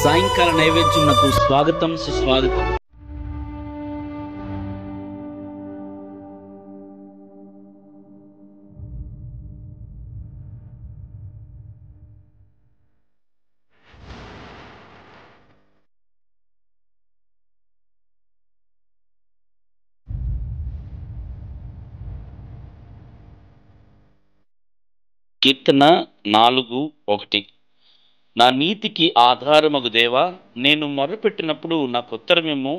సాయంకాల నైవేద్యమునకు స్వాగతం సుస్వాగతం. కీర్తన 4:1. నా నీతికి ఆధారమగు దేవా, నేను మొర్రపెట్టినప్పుడు నాకు ఉత్తరమేమో.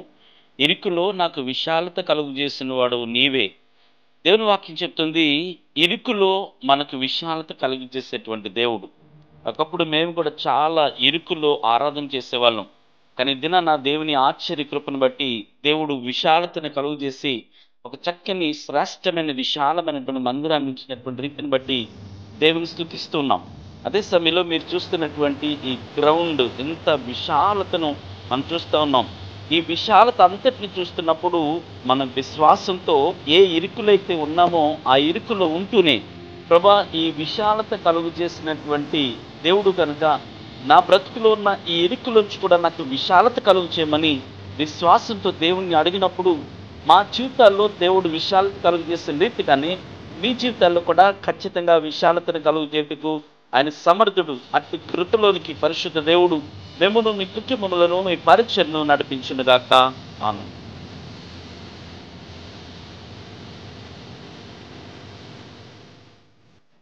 ఇరుకులో నాకు విశాలత కలుగజేసిన వాడు నీవే. దేవుని వాక్యం చెప్తుంది, ఇరుకులో మనకు విశాలత కలుగజేసేటువంటి దేవుడు. ఒకప్పుడు మేము కూడా చాలా ఇరుకులో ఆరాధన చేసేవాళ్ళం. కానీ దినాన దేవుని ఆశ్చర్య కృపను బట్టి దేవుడు విశాలతను కలుగజేసి ఒక చక్కని శ్రేష్టమైన విశాలమైనటువంటి మందిరాన్ని ఇచ్చినటువంటి రీతిని బట్టి దేవుని స్తుతిస్తున్నాం. అదే సమయంలో మీరు చూస్తున్నటువంటి ఈ గ్రౌండ్ ఎంత విశాలతను మనం చూస్తూ ఉన్నాం. ఈ విశాలత అంతటిని చూస్తున్నప్పుడు మన విశ్వాసంతో ఏ ఇరుకులైతే ఉన్నామో ఆ ఇరుకులో ఉంటూనే, ప్రభా ఈ విశాలత కలుగు చేసినటువంటి దేవుడు కనుక నా బ్రతుకులో ఉన్న ఈ ఇరుకులోంచి కూడా నాకు విశాలత కలుగు చేయమని విశ్వాసంతో దేవుణ్ణి అడిగినప్పుడు మా జీవితాల్లో దేవుడు విశాలత కలుగు చేసిన రీతిగానే మీ జీవితాల్లో కూడా ఖచ్చితంగా విశాలతను కలుగు చేయుటకు ఆయన సమర్థుడు. అట్టి కృపలోనికి పరిశుద్ధ దేవుడు మిమ్మును మీ కుటుంబములను మీ పరిచయను నడిపించునుగాక. ఆమేన్.